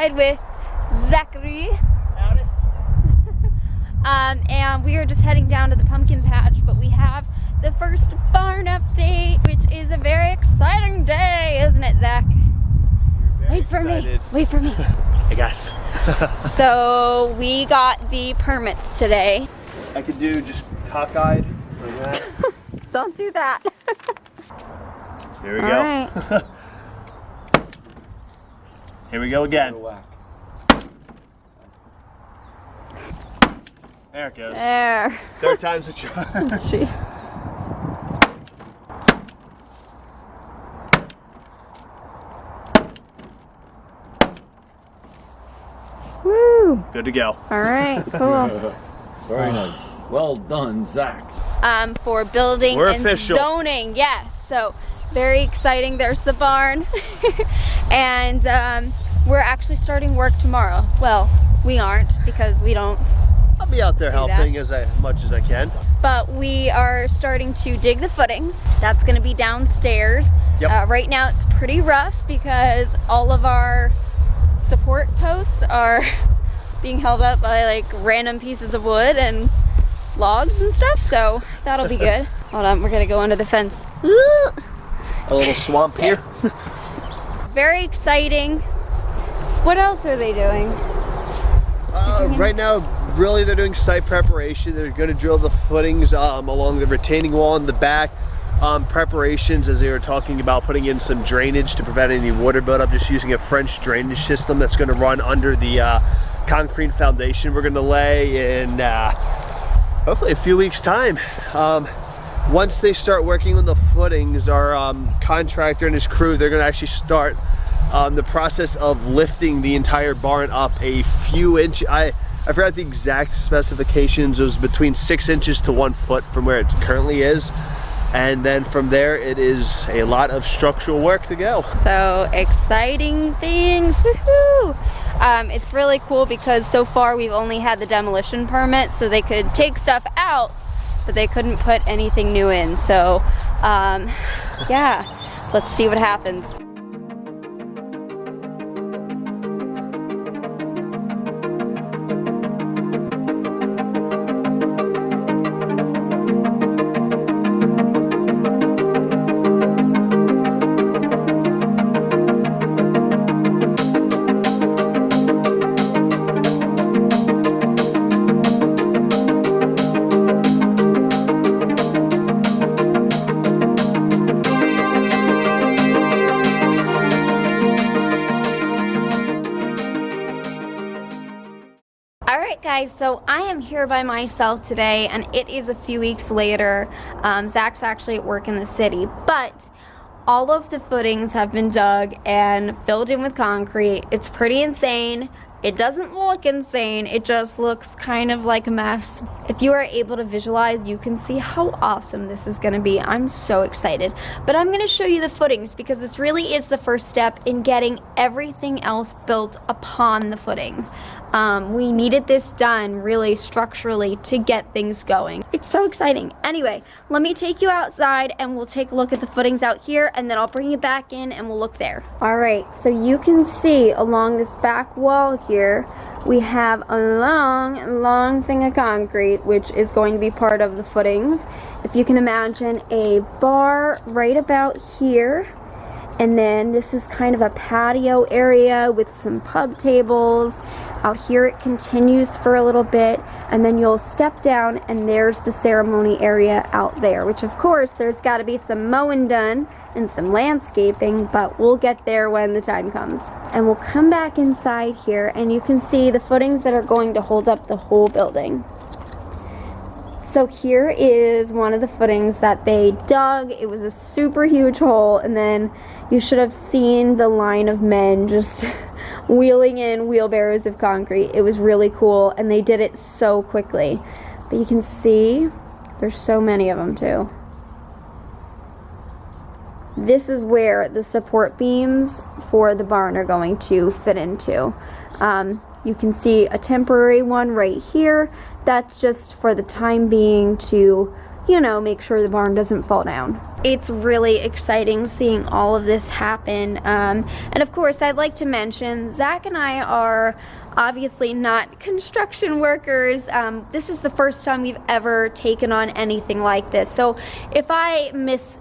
outside with Zachary. Howdy. And we are just heading down to the pumpkin patch, but we have the first barn update, which is a very exciting day, isn't it, Zach? Wait for me. Wait for me. I guess. So we got the permits today. I could do just cockeyed like that. Don't do that. Here we All go. right. Here we go again. There it goes. There. Third time's the charm. Jeez. Woo. Good to go. All right, cool. Very nice. Well done, Zach. For building We're and official. zoning, yes. So very exciting. There's the barn. And we're actually starting work tomorrow. Well, we aren't because we don't. I'll be out there helping as much as I can. But we are starting to dig the footings. That's gonna be downstairs. Yep. Right now it's pretty rough because all of our support posts are being held up by like random pieces of wood and logs and stuff, so that'll be good. Hold on, we're gonna go under the fence. A little swamp here. Very exciting. What else are they doing? Right now, really they're doing site preparation. They're going to drill the footings along the retaining wall in the back. Preparations, as they were talking about putting in some drainage to prevent any water buildup, just using a French drainage system that's going to run under the concrete foundation we're going to lay in hopefully a few weeks time. Once they start working on the footings, our contractor and his crew, they're going to actually start the process of lifting the entire barn up a few inches. I forgot the exact specifications. It was between 6 inches to 1 foot from where it currently is. And then from there, it is a lot of structural work to go. So exciting things, woohoo! It's really cool because so far we've only had the demolition permit, so they could take stuff out, but they couldn't put anything new in. So yeah, let's see what happens. Alright guys, so I am here by myself today and it is a few weeks later. Zach's actually at work in the city, but all of the footings have been dug and filled in with concrete. It's pretty insane. It doesn't look insane, it just looks kind of like a mess. If you are able to visualize, you can see how awesome this is gonna be. I'm so excited. But I'm gonna show you the footings because this really is the first step in getting everything else built upon the footings. We needed this done really structurally to get things going. It's so exciting. Anyway, let me take you outside and we'll take a look at the footings out here and then I'll bring you back in and we'll look there. All right, so you can see along this back wall here, we have a long thing of concrete, which is going to be part of the footings. If you can imagine a bar right about here, and then this is kind of a patio area with some pub tables. Out here it continues for a little bit, and then you'll step down and there's the ceremony area out there, which of course there's got to be some mowing done and some landscaping, but we'll get there when the time comes. And we'll come back inside here and you can see the footings that are going to hold up the whole building. So here is one of the footings that they dug. It was a super huge hole, and then you should have seen the line of men just wheeling in wheelbarrows of concrete. It was really cool, and they did it so quickly. But you can see there's so many of them too. This is where the support beams for the barn are going to fit into. You can see a temporary one right here. That's just for the time being to you know, make sure the barn doesn't fall down. It's really exciting seeing all of this happen. And of course, I'd like to mention, Zach and I are obviously not construction workers. This is the first time we've ever taken on anything like this. So if I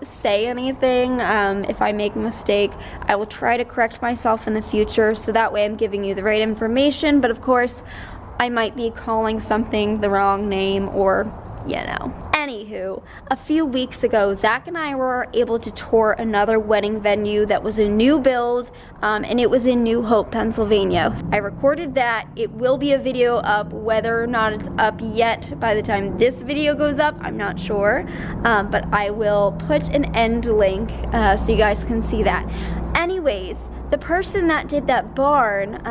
say anything, if I make a mistake, I will try to correct myself in the future, so that way I'm giving you the right information. But of course, I might be calling something the wrong name, or, you know. Anywho, a few weeks ago, Zach and I were able to tour another wedding venue that was a new build, and it was in New Hope, Pennsylvania. I recorded that. It will be a video up. Whether or not it's up yet by the time this video goes up, I'm not sure, but I will put an end link so you guys can see that. Anyways, the person that did that barn,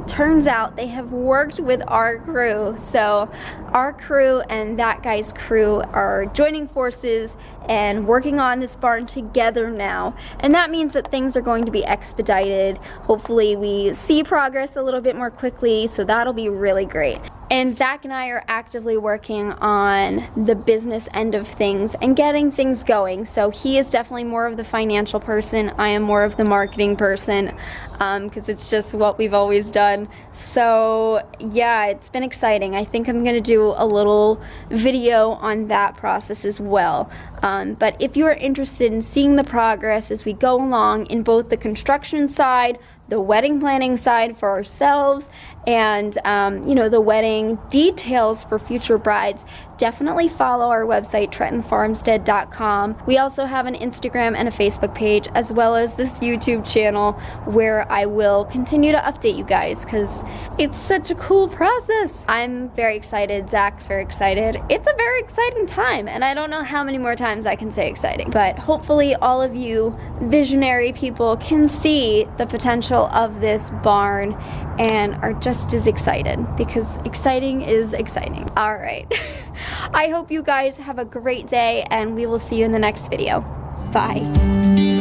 turns out they have worked with our crew. So our crew and that guy's crew are joining forces and working on this barn together now. And that means that things are going to be expedited. Hopefully we see progress a little bit more quickly, so that'll be really great. And Zach and I are actively working on the business end of things and getting things going. So he is definitely more of the financial person. I am more of the marketing person, because it's just what we've always done. So yeah, it's been exciting. I think I'm gonna do a little video on that process as well. But if you are interested in seeing the progress as we go along in both the construction side, the wedding planning side for ourselves, and you know, the wedding details for future brides, definitely follow our website, TrentonFarmstead.com. We also have an Instagram and a Facebook page, as well as this YouTube channel, where I will continue to update you guys, because it's such a cool process. I'm very excited. Zach's very excited. It's a very exciting time, and I don't know how many more times I can say exciting, but hopefully all of you visionary people can see the potential of this barn and are just as excited, because exciting is exciting. All right. I hope you guys have a great day, and we will see you in the next video. Bye.